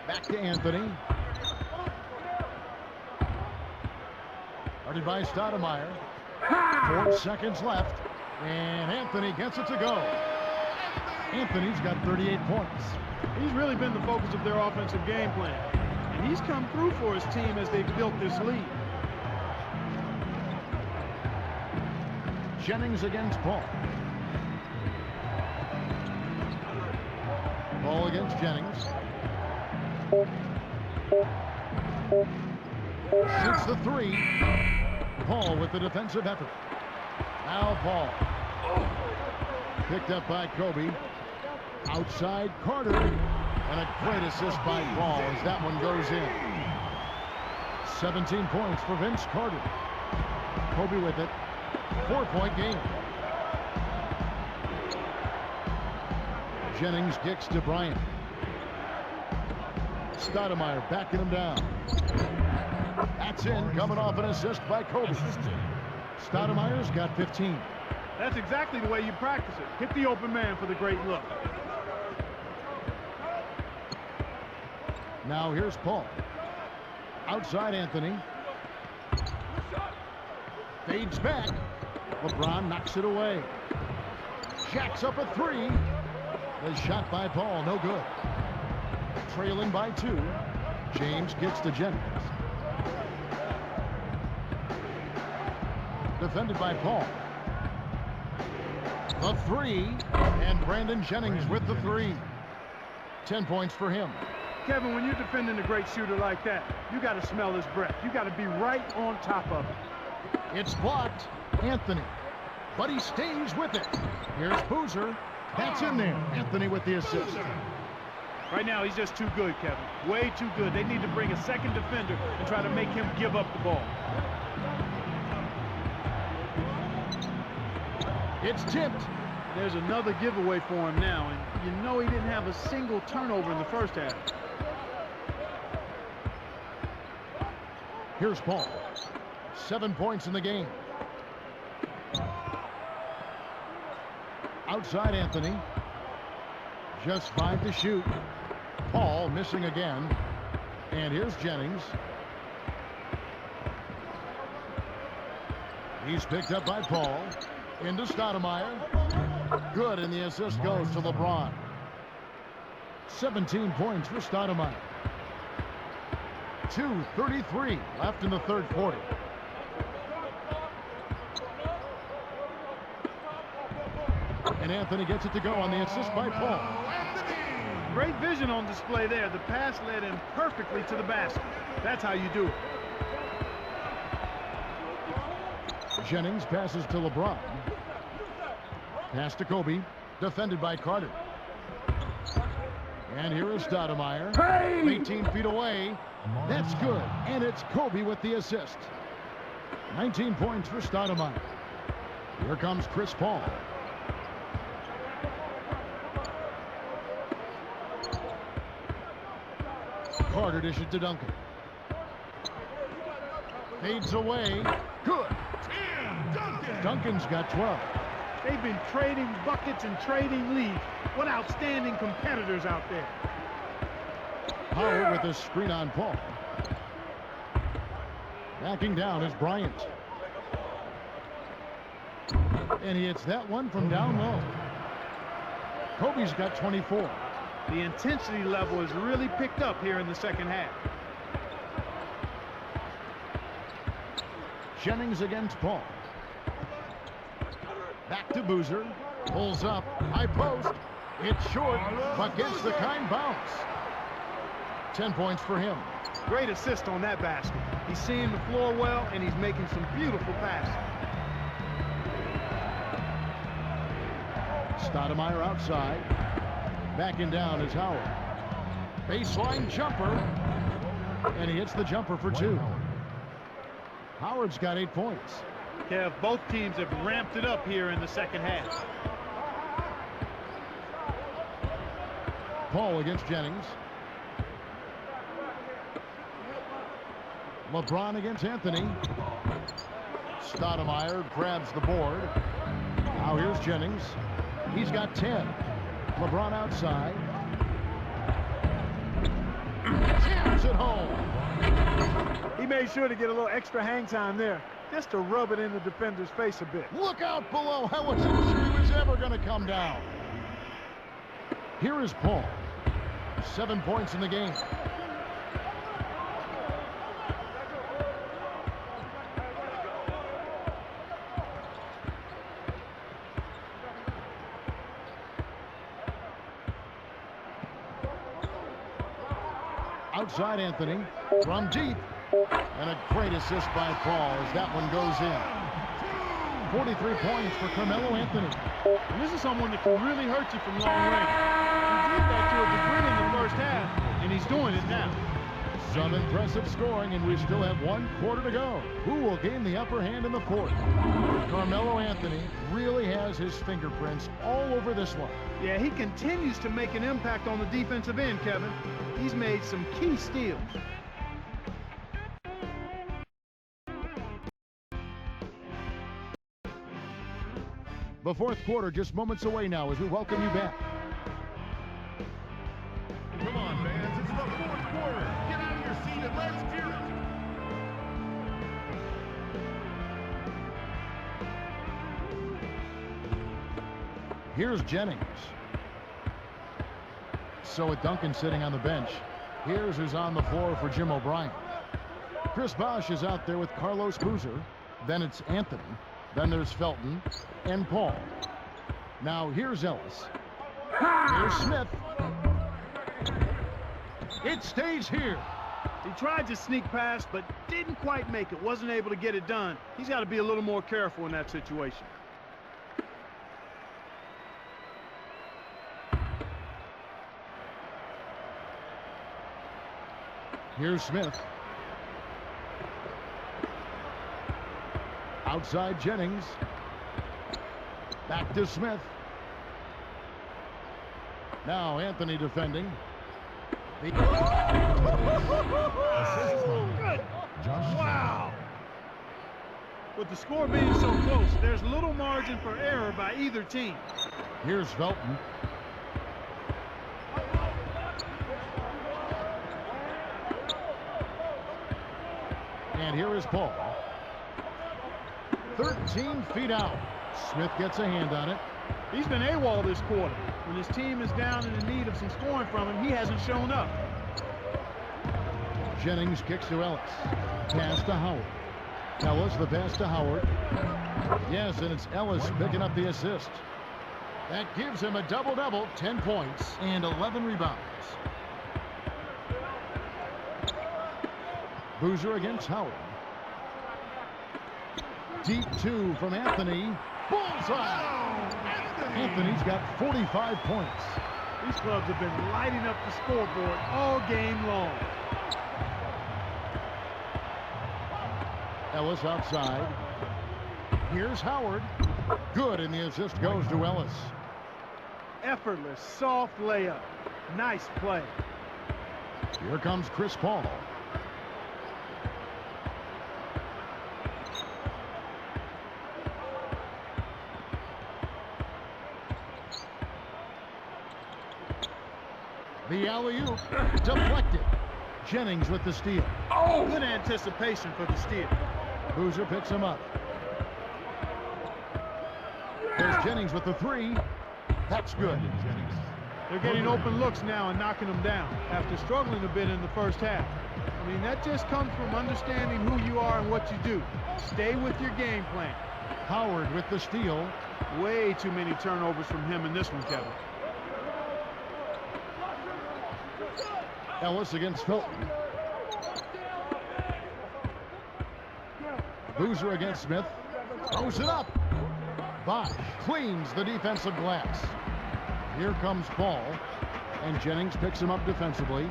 Speaker 1: Back to Anthony. Guarded by Stoudemire. 4 seconds left. And Anthony gets it to go. Anthony's got 38 points.
Speaker 3: He's really been the focus of their offensive game plan. And he's come through for his team as they've built this lead.
Speaker 1: Jennings against Paul. Paul against Jennings. Shoots the 3. Paul with the defensive effort. Now Paul. Picked up by Kobe. Outside Carter. And a great assist by Paul as that one goes in. 17 points for Vince Carter. Kobe with it. 4-point game. Jennings kicks to Bryant. Stoudemire backing him down. That's in, coming off an assist by Kobe. Stoudemire's got 15.
Speaker 3: That's exactly the way you practice it. Hit the open man for the great look.
Speaker 1: Now here's Paul. Outside Anthony. Fades back. LeBron knocks it away. Shaq's up a 3. The shot by Paul, no good. Trailing by 2. James gets to Jennings. Defended by Paul. The 3. And Brandon Jennings with the 3. 10 points for him.
Speaker 3: Kevin, when you're defending a great shooter like that, you got to smell his breath. You got to be right on top of it.
Speaker 1: It's blocked. Anthony. But he stays with it. Here's Boozer. That's in there. Anthony with the assist.
Speaker 3: Right now, he's just too good, Kevin. Way too good. They need to bring a second defender and try to make him give up the ball.
Speaker 1: It's tipped.
Speaker 3: There's another giveaway for him now, and you know he didn't have a single turnover in the first half.
Speaker 1: Here's Paul. 7 points in the game. Outside Anthony. Just 5 to shoot. Paul missing again. And here's Jennings. He's picked up by Paul. Into Stoudemire. Good, and the assist goes to LeBron. 17 points for Stoudemire. 2:33 left in the third quarter. And Anthony gets it to go on the assist by Paul.
Speaker 3: Great vision on display there. The pass led him perfectly to the basket. That's how you do it.
Speaker 1: Jennings passes to LeBron. Pass to Kobe. Defended by Carter. And here is Stoudemire. 18 feet away. That's good. And it's Kobe with the assist. 19 points for Stoudemire. Here comes Chris Paul. Carter dishes to Duncan. Fades away. Good. Duncan's got 12.
Speaker 3: They've been trading buckets and trading leads. What outstanding competitors out there.
Speaker 1: Howard with a screen on Paul. Backing down is Bryant. And he hits that one from down low. Kobe's got 24.
Speaker 3: The intensity level has really picked up here in the second half.
Speaker 1: Jennings against Paul. Back to Boozer. Pulls up. High post. It's short, but gets the kind bounce. 10 points for him.
Speaker 3: Great assist on that basket. He's seeing the floor well, and he's making some beautiful passes.
Speaker 1: Stoudemire outside. Backing down is Howard. Baseline jumper. And he hits the jumper for 2. Howard's got 8 points.
Speaker 3: Kev, both teams have ramped it up here in the second half.
Speaker 1: Paul against Jennings. LeBron against Anthony. Stoudemire grabs the board. Now here's Jennings. He's got 10. LeBron outside. Jams it home.
Speaker 3: He made sure to get a little extra hang time there, just to rub it in the defender's face a bit.
Speaker 1: Look out below. I wasn't sure he was ever going to come down. Here is Paul. 7 points in the game. Outside Anthony from deep. And a great assist by Paul as that one goes in. 43 points for Carmelo Anthony.
Speaker 3: And this is someone that can really hurt you from long range. He did that to a degree in the first half, and he's doing it now.
Speaker 1: Some impressive scoring, and we still have 1 quarter to go. Who will gain the upper hand in the 4th? Carmelo Anthony really has his fingerprints all over this one.
Speaker 3: Yeah, he continues to make an impact on the defensive end, Kevin. He's made some key steals.
Speaker 1: The 4th quarter just moments away now as we welcome you back.
Speaker 4: Come on, fans. It's the 4th quarter. Get out of your seat and let's hear it.
Speaker 1: Here's Jennings. So with Duncan sitting on the bench, here's who's on the floor for Jim O'Brien. Chris Bosh is out there with Carlos Boozer. Then it's Anthony. Then there's Felton and Paul. Now here's Ellis. Here's Smith. It stays here.
Speaker 3: He tried to sneak past, but didn't quite make it. Wasn't able to get it done. He's got to be a little more careful in that situation.
Speaker 1: Here's Smith. Outside Jennings. Back to Smith. Now Anthony defending.
Speaker 3: Wow! With the score being so close, there's little margin for error by either team.
Speaker 1: Here's Felton. And here is Paul. 13 feet out. Smith gets a hand on it.
Speaker 3: He's been AWOL this quarter. When his team is down and in need of some scoring from him, he hasn't shown up.
Speaker 1: Jennings kicks to Ellis. Pass to Howard. Ellis, the pass to Howard. Yes, and it's Ellis picking up the assist. That gives him a double-double, 10 points and 11 rebounds. Boozer against Howard. Deep 2 from Anthony. Bullseye! Anthony's got 45 points.
Speaker 3: These clubs have been lighting up the scoreboard all game long.
Speaker 1: Ellis outside. Here's Howard. Good, and the assist goes to Ellis.
Speaker 3: Effortless, soft layup. Nice play.
Speaker 1: Here comes Chris Paul. The alley-oop deflected. Jennings with the steal.
Speaker 3: Oh! Good anticipation for the steal.
Speaker 1: Boozer picks him up. There's Jennings with the three. That's good.
Speaker 3: They're getting open looks now and knocking them down after struggling a bit in the first half. I mean, that just comes from understanding who you are and what you do. Stay with your game plan.
Speaker 1: Howard with the steal.
Speaker 3: Way too many turnovers from him in this one, Kevin.
Speaker 1: Ellis against Felton. Boozer against Smith. Throws it up. Bosch cleans the defensive glass. Here comes Paul, and Jennings picks him up defensively.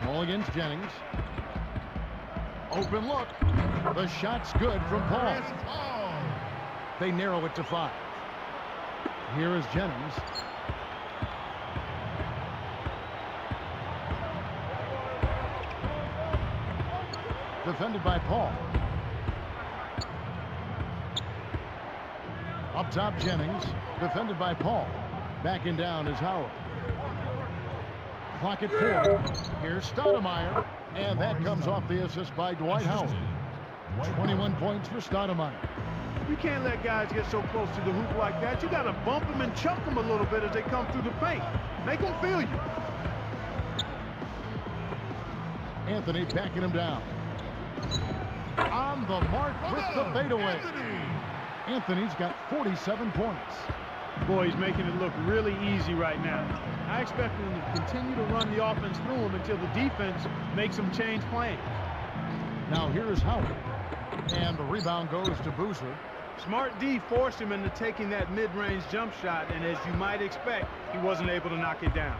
Speaker 1: Paul against Jennings. Open look. The shot's good from Paul. They narrow it to 5. Here is Jennings. Defended by Paul. Up top, Jennings. Defended by Paul. Backing down is Howard. Clock at 4. Here's Stoudemire. And that comes off the assist by Dwight Howard. 21 points for Stoudemire.
Speaker 3: You can't let guys get so close to the hoop like that. You got to bump them and chuck them a little bit as they come through the paint. Make them feel you.
Speaker 1: Anthony backing him down. On the mark with the fadeaway. Anthony's got 47 points.
Speaker 3: Boy, he's making it look really easy right now. I expect him to continue to run the offense through him until the defense makes him change plans.
Speaker 1: Now here's Howard. And the rebound goes to Boozer.
Speaker 3: Smart D forced him into taking that mid-range jump shot, and as you might expect, he wasn't able to knock it down.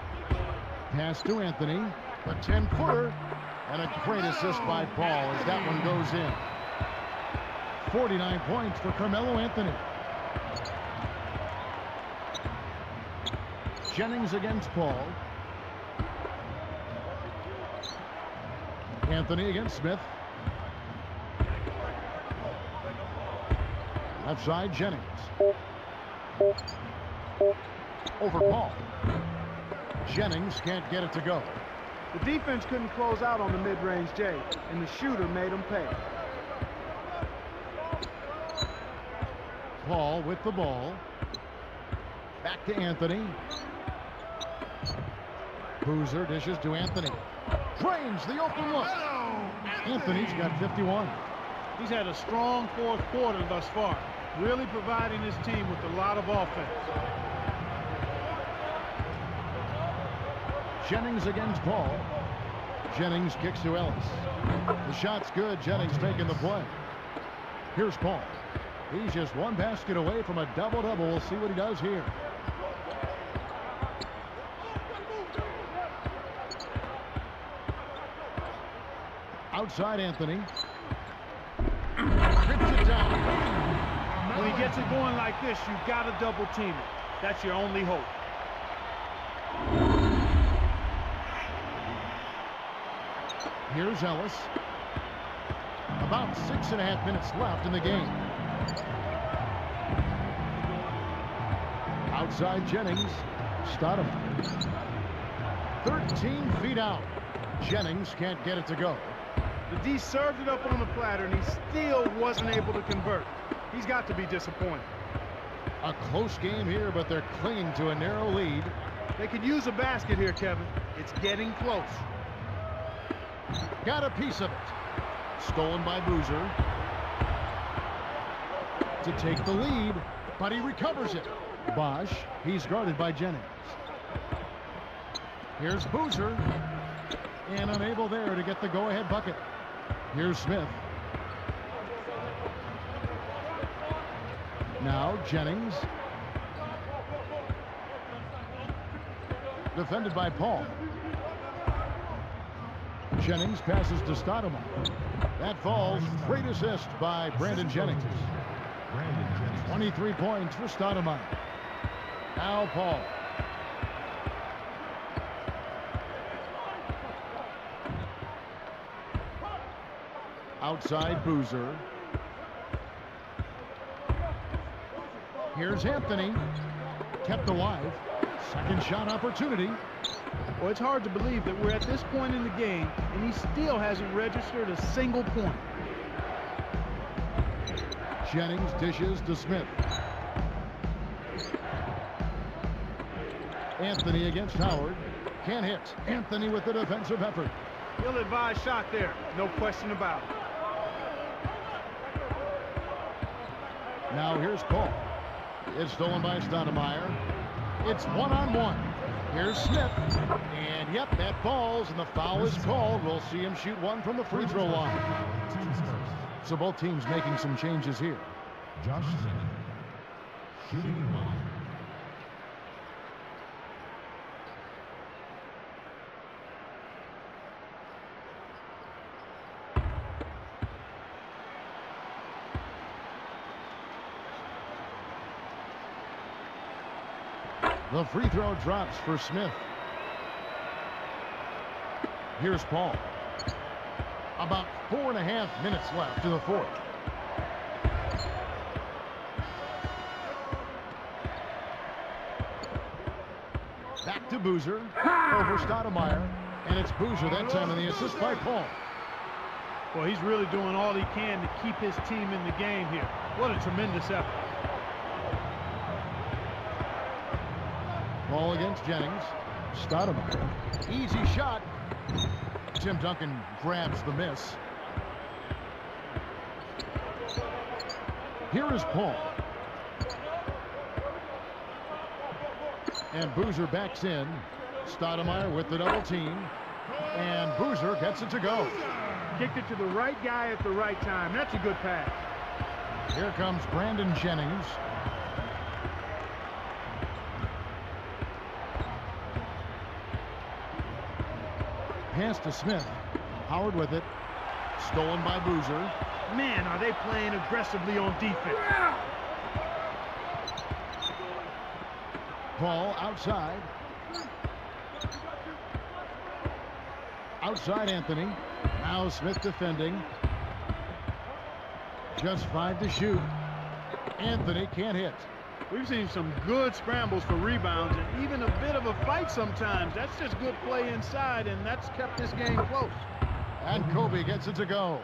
Speaker 1: Pass to Anthony. The 10-footer. And a great assist by Paul as that one goes in. 49 points for Carmelo Anthony. Jennings against Paul. Anthony against Smith. Left side, Jennings. Over Paul. Jennings can't get it to go.
Speaker 3: The defense couldn't close out on the mid-range J, and the shooter made him pay.
Speaker 1: Paul with the ball. Back to Anthony. Boozer dishes to Anthony. Drains the open look. Anthony's got 51.
Speaker 3: He's had a strong fourth quarter thus far, really providing his team with a lot of offense.
Speaker 1: Jennings against Paul. Jennings kicks to Ellis. The shot's good. Jennings taking the play. Here's Paul. He's just one basket away from a double-double. We'll see what he does here. Outside Anthony. Trips it down.
Speaker 3: When he gets it going like this, you've got to double team it. That's your only hope.
Speaker 1: Here's Ellis. About 6.5 minutes left in the game. Outside Jennings. Stoudemire. 13 feet out. Jennings can't get it to go.
Speaker 3: The D served it up on the platter, and he still wasn't able to convert. He's got to be disappointed.
Speaker 1: A close game here, but they're clinging to a narrow lead.
Speaker 3: They could use a basket here, Kevin. It's getting close.
Speaker 1: Got a piece of it. Stolen by Boozer. To take the lead, but he recovers it. Bosch, he's guarded by Jennings. Here's Boozer. And unable there to get the go-ahead bucket. Here's Smith. Now Jennings. Defended by Paul. Jennings passes to Stoudemire. That falls. Great assist by Brandon Jennings. 23 points for Stoudemire. Now Paul. Outside Boozer. Here's Anthony. kept alive. Second shot opportunity.
Speaker 3: Well, it's hard to believe that we're at this point in the game, and he still hasn't registered a single point.
Speaker 1: Jennings dishes to Smith. Anthony against Howard. Can't hit. Anthony with the defensive effort.
Speaker 3: Ill-advised shot there. No question about it.
Speaker 1: Now here's Paul. It's stolen by Stoudemire. It's one-on-one. Here's Smith. And, yep, that falls, and the foul is called. We'll see him shoot one from the free throw line. So both teams making some changes here.
Speaker 4: Josh Smith, shooting one.
Speaker 1: The free throw drops for Smith. Here's Paul. About 4.5 minutes left to the fourth. Back to Boozer. Over Stoudemire. And it's Boozer that time, and the assist by Paul.
Speaker 3: Well, he's really doing all he can to keep his team in the game here. What a tremendous effort.
Speaker 1: Ball against Jennings. Stoudemire. Easy shot. Tim Duncan grabs the miss. Here is Paul. And Boozer backs in. Stoudemire with the double team. And Boozer gets it to go.
Speaker 3: Kicked it to the right guy at the right time. That's a good pass.
Speaker 1: Here comes Brandon Jennings. Pass to Smith. Howard with it. Stolen by Boozer.
Speaker 3: Man, are they playing aggressively on defense.
Speaker 1: Paul outside. Outside Anthony. Now Smith defending. Just 5 to shoot. Anthony can't hit.
Speaker 3: We've seen some good scrambles for rebounds and even a bit of a fight sometimes. That's just good play inside, and that's kept this game close.
Speaker 1: And Kobe gets it to go.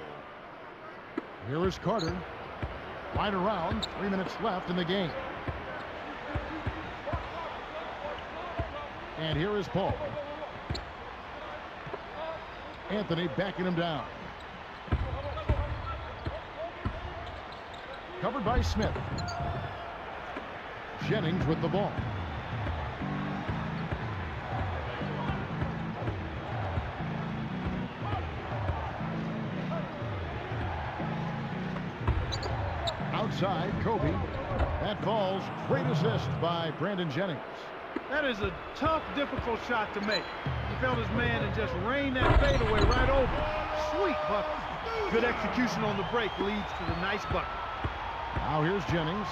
Speaker 1: Here is Carter. Right around. 3 minutes left in the game. And here is Paul. Anthony backing him down. Covered by Smith. Jennings with the ball. Outside, Kobe. That falls. Great assist by Brandon Jennings.
Speaker 3: That is a tough, difficult shot to make. He felt his man and just rained that fadeaway right over. Sweet bucket. Good execution on the break leads to the nice bucket.
Speaker 1: Now here's Jennings.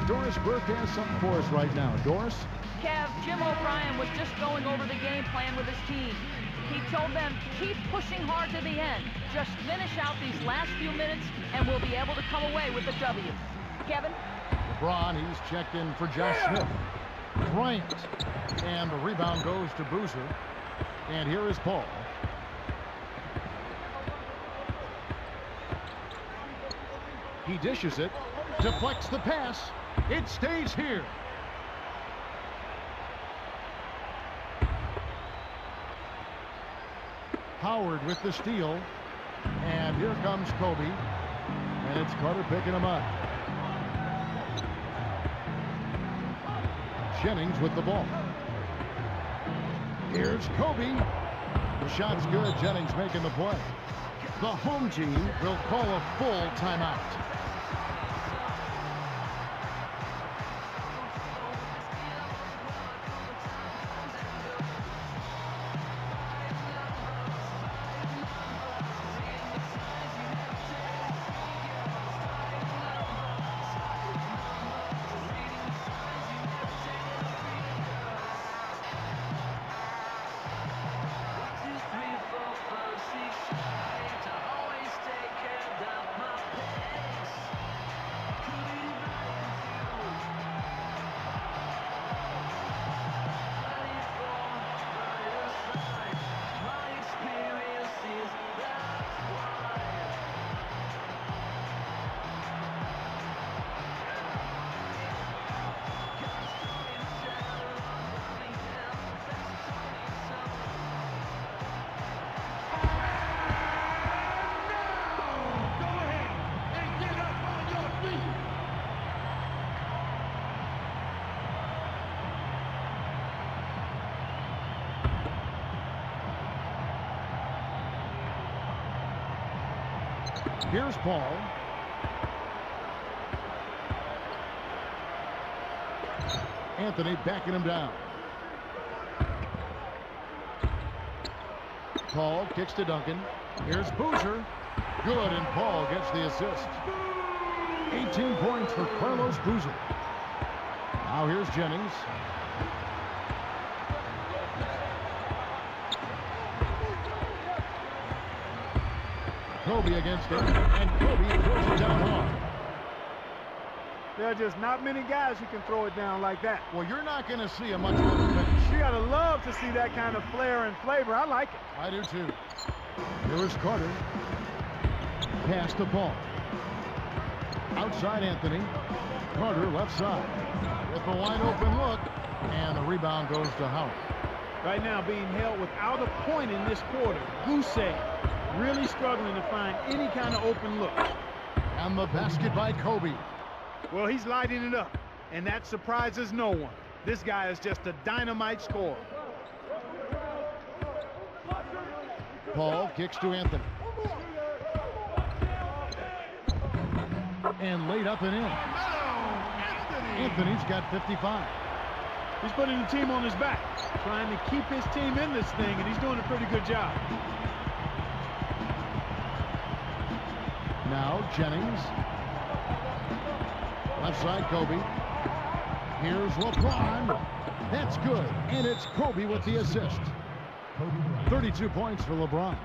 Speaker 1: Doris Burke has something for us right now. Doris?
Speaker 2: Kev, Jim O'Brien was just going over the game plan with his team. He told them, keep pushing hard to the end. Just finish out these last few minutes, and we'll be able to come away with a W. Kevin?
Speaker 1: LeBron, he's checked in for Josh Smith. Bryant. And the rebound goes to Boozer. And here is Paul. He dishes it. Deflects the pass. It stays here. Howard with the steal. And here comes Kobe. And it's Carter picking him up. Jennings with the ball. Here's Kobe. The shot's good. Jennings making the play. The home team will call a full timeout. Here's Paul. Anthony backing him down. Paul kicks to Duncan. Here's Boozer. Good, and Paul gets the assist. 18 points for Carlos Boozer. Now here's Jennings. Kobe against him, and Kobe throws it down hard.
Speaker 3: There are just not many guys who can throw it down like that.
Speaker 1: Well, you're not going to see a much better finish.
Speaker 3: You gotta love to see that kind of flair and flavor. I like it.
Speaker 1: I do too. Here is Carter. Pass to Paul. Outside Anthony. Carter left side. With a wide open look, and the rebound goes to Howard.
Speaker 3: Right now being held without a point in this quarter. Gousset really struggling to find any kind of open look.
Speaker 1: And the basket by Kobe.
Speaker 3: Well, he's lighting it up, and that surprises no one. This guy is just a dynamite scorer.
Speaker 1: Paul kicks to Anthony. And laid up and in. Anthony's got 55.
Speaker 3: He's putting the team on his back, trying to keep his team in this thing, and he's doing a pretty good job.
Speaker 1: Now Jennings. Left side Kobe. Here's LeBron. That's good. And it's Kobe with the assist. 32 points for LeBron.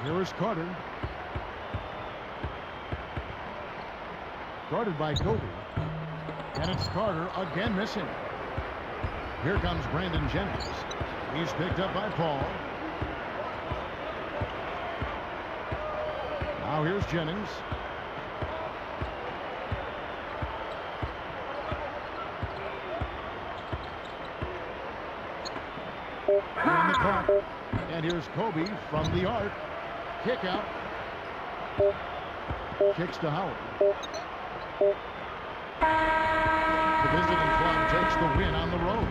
Speaker 1: Here is Carter. Guarded by Kobe. And it's Carter again missing. Here comes Brandon Jennings. He's picked up by Paul. Now here's Jennings. In the clock. And here's Kobe from the arc. Kick out. Kicks to Howard. The visiting club takes the win on the road.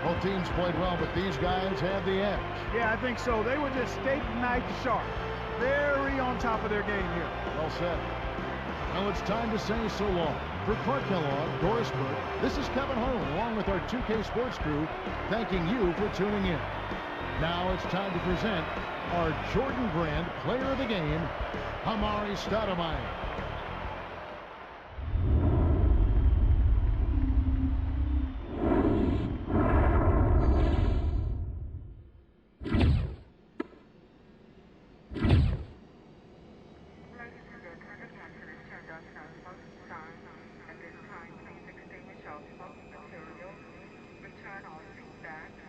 Speaker 1: Both teams played well, but these guys had the edge.
Speaker 3: Yeah, I think so. They were just steak knife sharp. Very on top of their game here.
Speaker 1: Well said. Well, it's time to say so long. For Clark Kellogg, Doris Burke, this is Kevin Harlan, along with our 2K Sports crew, thanking you for tuning in. Now it's time to present our Jordan Brand Player of the Game, Amar'e Stoudemire.
Speaker 7: turn on to stand